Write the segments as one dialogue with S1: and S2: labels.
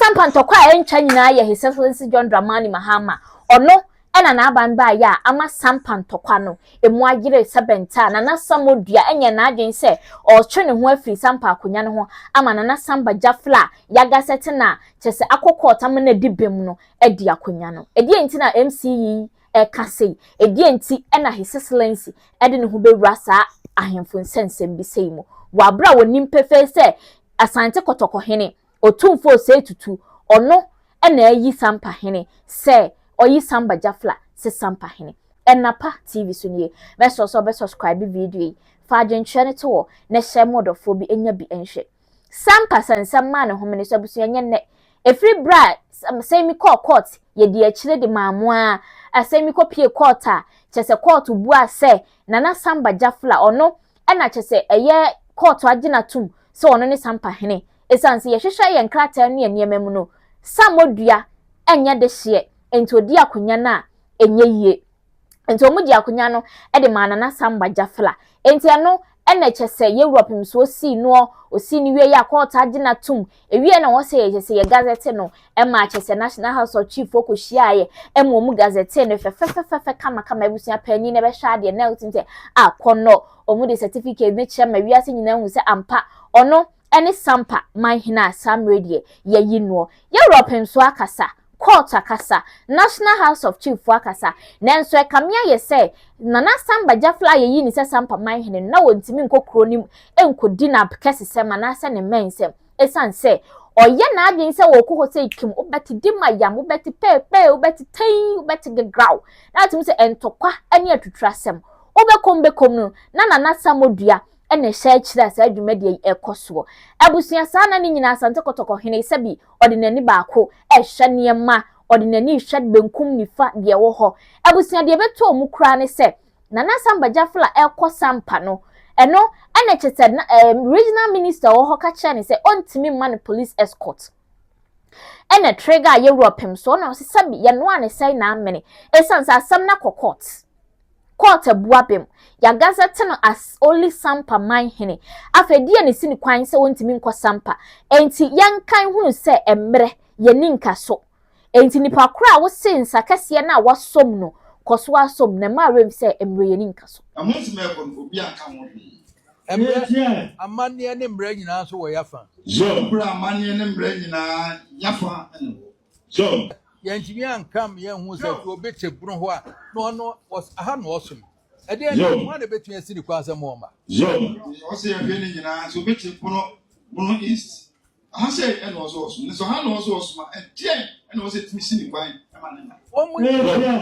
S1: sampa ntokwa entwa nyina ye His Excellency John Dramani Mahama ono ena na aban ba ya ama sampa ntokwa no emu agire sebenta na Samodua enye na adwen se o twe ne ho afiri sampa akonya ne ho ama na samba jafla yaga sete na chese akokota me na dibem no edi akonya no edi enti na MCE kase edi enti ena His Excellency edi ne ho bewura saa ahemfo nsensem bi sei mo wabra wonim pefe se asante kotokohene otumfo se tutu ono ena ayi sampa hene se oyi samba jafla se sampa hene enapa TV so nie be subscribe video fa adwenchene to wo na share modofo bi enya bi enhwe sampa sansam ma ne homene so abusu enye ne efri bra say mi call court ye di akire de mamoa asay mi pie court a chese court bua se nana samba jafla ono ena chese eye court agina tum se ono ne sampa hene esanse ye hwehwe ye nkrata ne eniem no Samodua enya de hye enti odi akonya na enye yie enti omudi akonya no e de manana samba jafla enti ano ena chese ye Europe so osi no osi ni wie ya court agina tum ewie na wo se ye chese ye gazette no e ma chese National House of Chief okohia ye e mo mu gazette no fefefefe kama ebusua pani ne be hwa de na utinte akono omudi certificate ne chema wiase nyina hu se ampa ono ene sampa mahina samredie ye yinwo Europe so akasa court akasa National House of Chief akasa nanso ekamia ye se nana samba jafla ye yi ni se sampa mahine na wontimi nkokro nim enkodi na kesese manase ne mensem esanse oye na adwen se wo kokho se ikim obeti dimayam obeti pepe obeti ten obeti gegraw na timi se entokwa ene atutrasem obekom no na Samodua ene hye kira sa adwumade ekoso abusua sa na ni nyina asante kotokohene sabi odinani baako ehwe niema odinani hwe benkum nifa de wo ho abusua de beto omu kura ne se nana samba jafla sampa no eno ene chete regional minister wo ho ka kire ne se ontimi man police escort ene trigger Europe so na sabi ye no ane sai na amene esansa asam na court abuabem ya gazette no as only sampa mahine afedie ne sini kwan se wontimi nko sampa enti yankan hunu se emre ye ninka so enti nipa kura wo sensa kase na wasom no koso asom na ma rem se emre ye ninka so
S2: amonti me ko obi aka ho
S3: emre amane ne mre nyina so wo yafa
S2: bra amane ne mre nyina yafa ene
S3: so yantimi ankam ye hu se to obete buru ho a no no was aha no osum ede ene mo na betu asini kwa asem o ma
S2: o se ye ni nyina so obete buru east aha se ene oso osum so ha no oso osum ede ene o se timi sini kwan amane
S3: o mu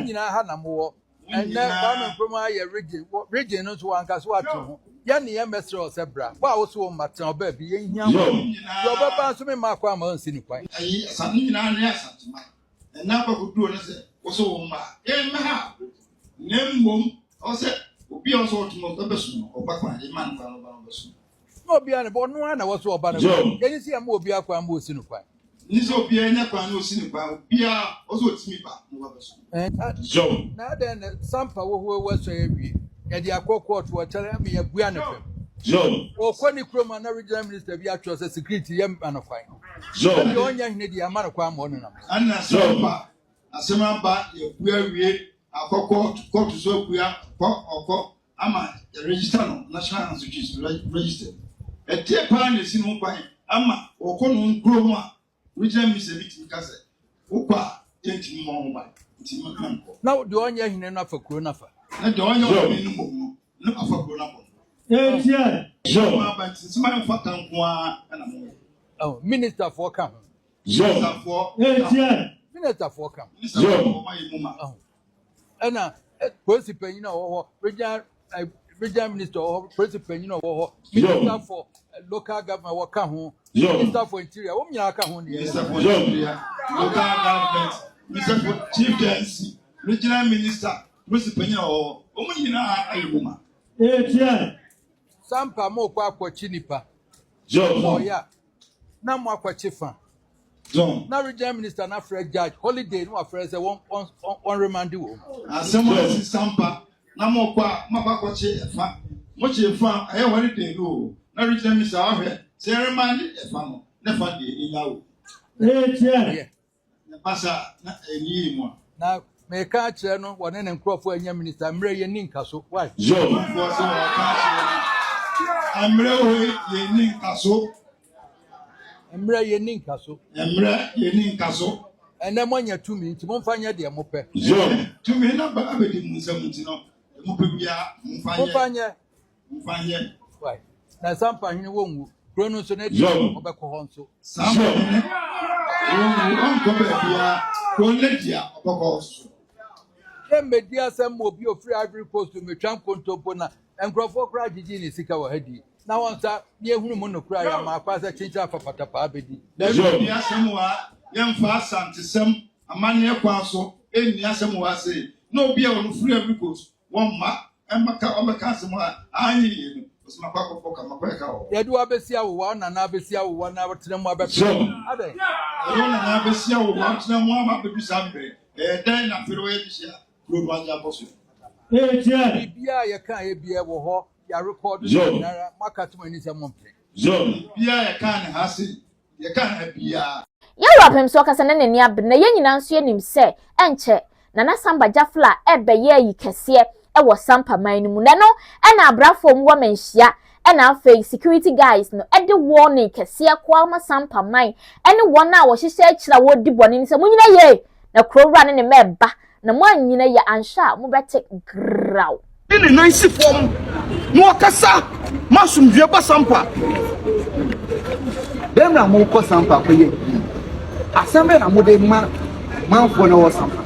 S3: nyina ha na mo ene ba me proma ye region no so anka so atu ho ya ne ye mesre o se bra ba wo so maten oba bi ye hia yo baba so me makwa ma nsini kwan
S2: ayi asante nyina ne asante ma na ba kudu no se wo so wo ma ha nembom o se obi o so otumo ko besu no obakwa e man kwa no ba besu
S3: no obi ane bo no na wo so oba no ye si am obi akwa ma osinu kwa
S2: ni so obi anya kwa na osinu kwa obi a o so otimi ba no ba besu
S3: na den sampa wo so ewie ye di akokọ to chere am ye bua ne fem o kwani kroma na regional minister bi atwo se security ye anokwan ye onya hine di amana kwa ma onunam
S2: anna sampa asema ba ye bua wie akokọ court so bua oko ama register no national institute register etie pa na si no kwan ama okono nkromo a regional minister bi tikase ukwa tenti mo ba ntimi kanko
S3: na de onya hine na fa kro na fa
S2: na de onya o ni mo no afa kro na ko ma ba ntimi ma fa kanko a na mo
S3: oh minister for come
S2: minister for
S3: minister for come
S2: minister for ma yi muma
S3: ena police penyin na wo regional minister or police penyin na wo minister for local government wo ka ho minister for interior wo nyina ka ho ne
S2: minister for interior local government minister for chieftaincy regional minister police penyin na wo mo nyina ayi muma
S3: sampa mo kwa akwachi nipa ya na mo akwachi fa na regional minister na Fred judge holiday no afre say one remand wo
S2: asemo si sampa na mo kwa makwachi efa mo che fa aye holiday no na regional minister ahwe say remand efa no na fa de ina wo
S3: Yeah.
S2: Pasa na eni mu.
S3: Na me ka kire no wone ne nkrofo anya minister mre ye ninka so. Why?
S2: Yo. For so ka amre ho ye ninka so.
S3: Mre ye ninka so.
S2: Emre ye ninka so.
S3: Ene monya tumi nti momfa nya de mo pe.
S2: Yo. Tumi na ba abedi munsam nti no. Mo pe bia momfa nya.
S3: Why? Na sampa hene wonwu. Kro no so na di obekọ ho nso.
S2: Sampa hene. On ko be bia ko ledia obekọ so.
S3: Media asem obi ofri Ivory Coast to metwam kontompo na enkrofo kra gigi ni sika wa hadi na wonsa ye hunu mu no kra ya ma akwa se chincha papata pa abedi
S2: media asem wa yemfa asantesem amane kwa so eni asem wa se na obi a wonu free Ivory Coast won ma emaka omeka asem a anyi ye no osma kwa kokko kama kwa ka o
S3: ye do abesia wo na na abesia wo na abetre mu abepe
S2: ade ye na abesia wo na abetre mu abepe sambe dan na fero ye bisia
S3: Bia ya kan ye bia wo ho ya record na market money se monpe
S2: bia ya kan ha se ya kan ha bia
S1: ya rapem so kasa na nani abna ye nyina nso enim se enche na Samba Jafla ebe ye yi kese e wo Sampa man mu na no e na abrafo mu wo menhia e na afei security guys no e de warning kese kwa ma Sampa man ene won a wo hyehye akira wo di bone ni se munyina ye na krowra ne meba na mo anyina ya ansha mo bete graw
S4: ni nansi fom mo kasa masumdue ba Sampa dem na mo ko Sampa ko ye asembe na mo de manfo na wo Sampa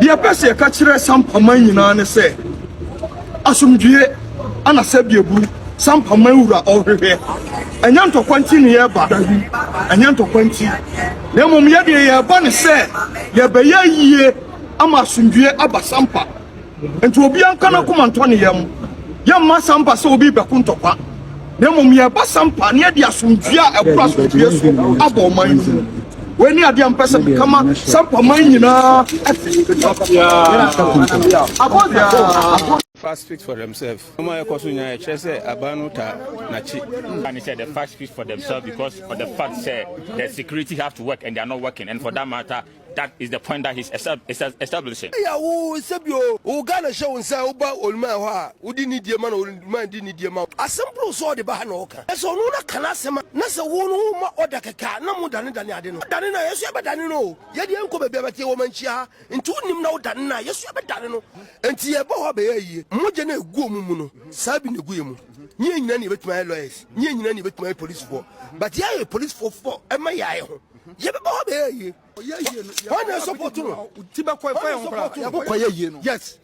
S4: dia pese ka kire Sampa man nyina ne se asumdue ana sabie buru Sampa man wura ohwehwe anya ntokwanti ne ye ba anya ntokwanti na mom ye de ye ba ne se ye be ye yie ama asumdue aba Sampa enti obi anka na kuma ntone yam Sampa se obi beku ntokwa na mom ye ba Sampa ne de asumdue a ekura asumdue so aba oman we ni ade ampese kama Sampa man nyina
S5: Fast speak for themselves. And he said the fast speak for themselves because of the fact that the security have to work and they are not working. And for that matter, that is the point that he's establishing.
S6: Yeah, oh, Sabio, oh, Ghana show and say, oh, old man, who didn't need your man, old man didn't need your mouth. A simple saw the Bahanoka. And so, no, Kanasama, Nasa, one or the Kaka, no more than Danadino. Danina, yes, you have done no. Yet you uncle Beberty woman chia, and two him now Danina, yes, you have done no. And Tiabo Bay, Mojane Gumuno, Sabin Guimu. Ye nanny with my lawyers, ye nanny with my police for. But yeah, police for and my eye. Ye yes.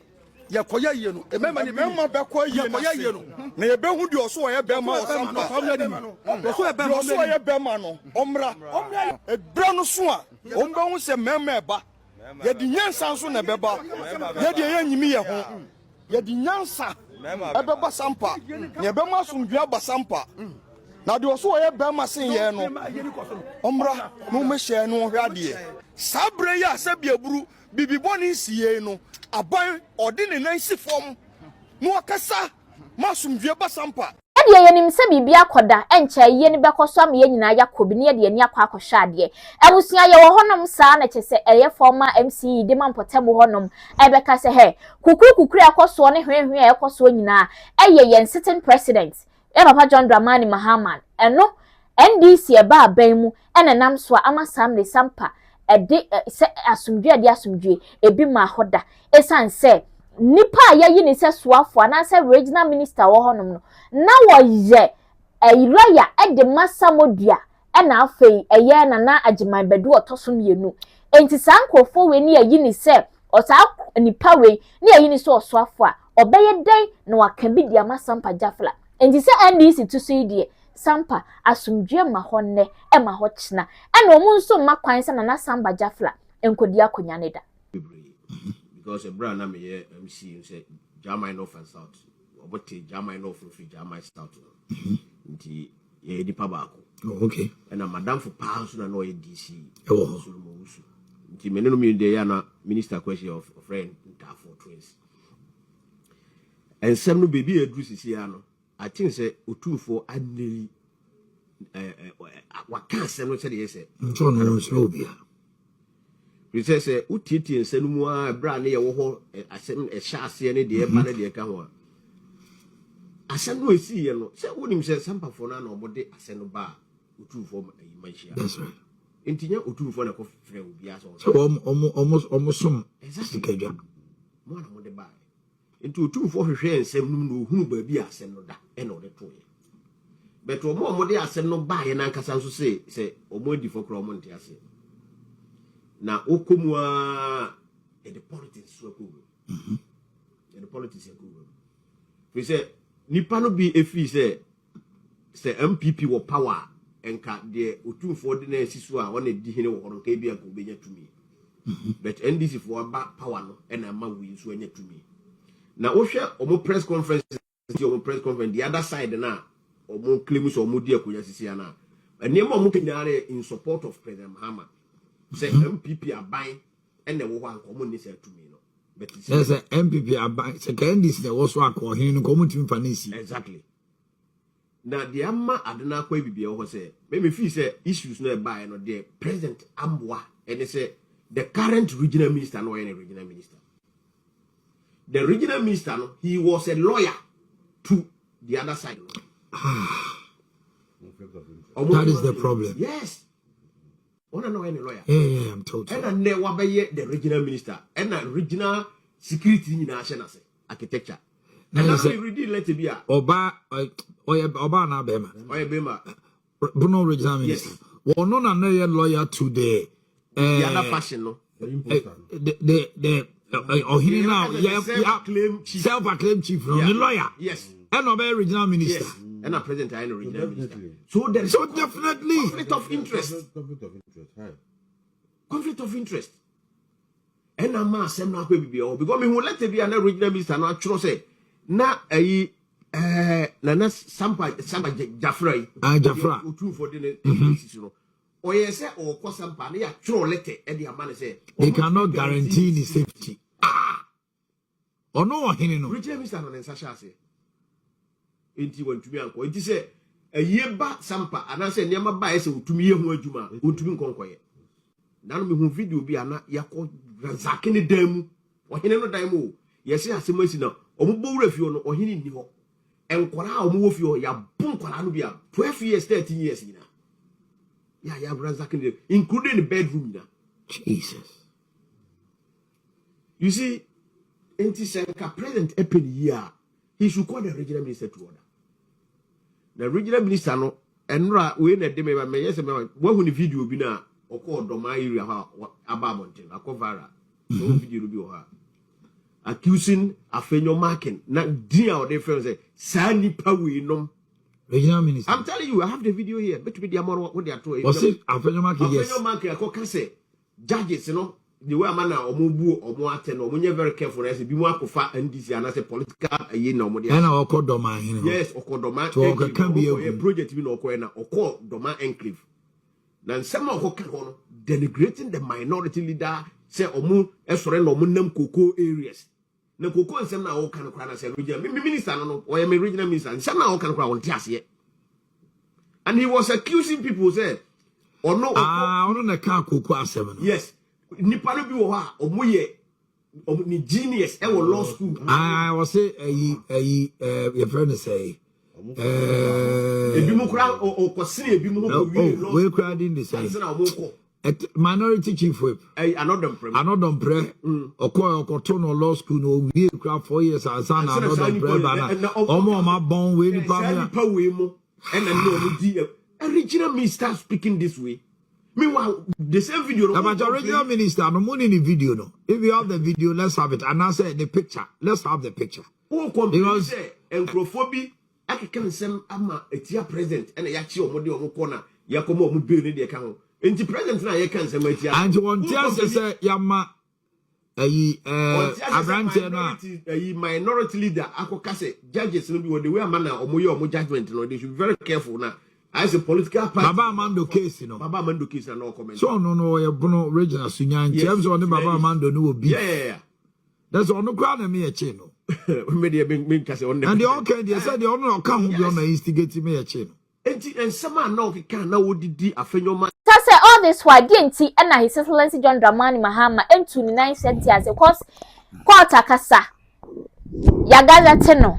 S6: Ya koya yenu. Emema ni mema be koya yenu. Na ye be hu di oso ye be ma Sampa. Oso ye be ma no. Omra. E bra no so a. Omba hu se mema eba. Ye di nyansa so na beba. Ye di ye nyimi ye ho. Ye di nyansa. Ebe ba Sampa. Ye be ma sumdua ba Sampa. Na de oso ye be ma sen ye no. Omra no me hye no hwade. Sabre ya sabia buru bibiboni siye no. Aban odine nansi fom no akasa masumdue ba Sampa
S1: ade ye nim se bibia koda encha ye ne bekoso am ye nyina yakobi ne ye ne akwa akosha ade abusua ye wo honom saa na chese eye former MCE de mampotemo honom ebeka se he kukuru akoso ne hwehwe akoso nyina eye ye sitting president Papa John Dramani Mahama eno NDC eba aban mu ene nam so ama Samne Sampa ede se asumdue ade asumdue ebi ma hoda esan se nipa ya yi ni se soafo na se regional minister wo honom no na wo ye lawyer ede Samodua na afei eye na agiman bedu otoso mienu enti sankofo we ni yi ni se osa nipa we ni yi ni se osoafo a obeye den na waka bi dia Sampa Jafla enti se NDC to so die Sampa asumdue ma honne e ma ho china na omu nso ma kwan se na Sampa Jafla enkodi akonya ne da
S7: because a brand name here MC say Jamai North and South about Jamai North free Jamai South nti ye di pabako
S6: okay
S7: and madam for pounds na no DC nti meneno mi dey na minister question of friend for twins and some no baby edru sisi ano I think say otumfo adeli what can't say no said yes.
S8: John Robia.
S7: We say Utiti and Senua, Brandy, a chassis, and the Ebana de Kawa. I said, no, see, you know, say, wouldn't say Sampa for none or what they send a bar, Utu for my share.
S8: That's right.
S7: Intinya Utu for a coffee friend will be as
S8: so almost some exactly.
S7: One on the buy. Into 2 for share and send no who baby I send no that and all the toy. But more they are send no buy and I can say, or more for Cromonti, I say. Now, Okumwa, the politics so cool. The politics are cool. We say, Nipano be a fee, say MPP or power and cut the Utu for the Sisua on a Dihino or Kabia could be to me. But NDC for about power and a man will swing it to me. Now, Osha or more press conference, the other side now, or more claims or more dear Kuyasiana. And near more in support of President Mahama. Say MPP are buying and the one common is to me. But
S8: there's a MPP are buying. Second, this the also a call him common to Fanisi.
S7: Exactly. Now, the Amma Adana Quabi or say, maybe if say issues not buying or the President Amwa, and they say the current regional minister, no any regional minister. The regional minister, he was a lawyer to the other side.
S8: That is the problem.
S7: Yes. I don't know any lawyer.
S8: Yeah, I'm told.
S7: And I never be the regional minister and the regional security in national architecture. And I really let it be a
S8: Oba na Bema.
S7: Bema.
S8: Bruno regional minister. Well, no, no, lawyer to the
S7: other fashion, no.
S8: The he now self-acclaimed chief, the lawyer.
S7: Yes.
S8: And Oba regional minister.
S7: Yes. And a president I know regional minister. So there is
S8: definitely
S7: conflict of interest. Conflict of interest. And a man send now baby because me who let it be an regional minister now say na na Sampa Jafra
S8: Jafra
S7: utu for the you or yes or cause Sampa na tro letter and the man say
S8: they cannot guarantee the safety. Or no
S7: regional minister no nsasha say enti wantumi anko enti say aye ba Sampa ana say niam ba say utumi ye ho adwuma utumi nkonkoye nanu me hu video bi ana yakọ zakene damu ohene no dan mu yesi asemasi na omubo wura fio no ohene ni ho enkwara a omuwo fio ya bun kwara no bia 12 years 13 years ina ya zakene including the bedroom na
S8: Jesus.
S7: You see enti senka president epen here he should call the regional minister to order. The regional minister no enra we na de me ba me yesi me wa hu ni video bi na oko Dormaahene area ha ababonten akovara so video bi o ha accusing afenyo marking na dia o de friend say sani pawe no
S8: regional minister.
S7: I'm telling you I have the video here but be the amount what they are doing.
S8: Was it afenyo marking? Yes.
S7: Afenyo marking akoka say judges no the way amana omobu omo aten omonye very careful as bi mu akofa NDC and as a political aye na omo dey
S8: na oko Dormaahene.
S7: Yes oko Dormaahene
S8: so oko can be
S7: a project bi na oko na oko Dormaahene enclave. Then some of them denigrating the minority leader say omu esore no nam koko areas. Na koko nsem na o kan kra na say regional minister no or am regional minister nsem na o kan kra won tiase. And he was accusing people say or no
S8: ono na kan koko asem no.
S7: Yes. Nipa no bi wo ha omu ye ni genius e wo law school.
S8: I was say your friend say
S7: Ebimukra o kwasiri ebimu
S8: we crowding the same minority chief whip
S7: another
S8: pre okoto no law school no we crowd 4 years asana another pre bana omo ma bon we ni
S7: pa we mo and no di a regional minister speaking this way. Meanwhile, the same video.
S8: About the regional minister, no money in the video. No, if you have the video, let's have it. And I say the picture. Let's have the picture.
S7: Because encophobia. I can send ama etia president and yachi omode omukona yakomo omubill ne de ka ho enti president na ye kan send etia
S8: and one tia say yama abrante na
S7: minority leader akoka say judges no be the way amana omoye omo judgment no they should be very careful now as a political party
S8: Baba Amando case no
S7: Baba Amando case na no comment
S8: so no ye Bruno regional sunyan terms on Baba Amando no be
S7: yeah
S8: that's on no crowd na me e che no
S7: and
S8: the okay they said the honor come be on instigate me a chain
S7: enti ensema na okika na wodidi afenyoma
S1: say all this why DNT and His Excellency John Dramani Mahama into 9 cents because court akasa yagaza teno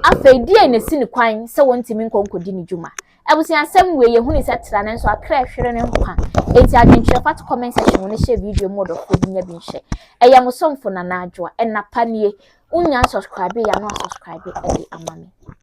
S1: afa die na sini kwan se wontimi nkonkodi ni djuma ebusi asem we ye huni setra na nso akra hwere ne nkwa enti adwenche fat comment section woni share video mode of binya bi nhye eya musomfo na na adwoa enapa nie unya subscribe ya no subscribe e amame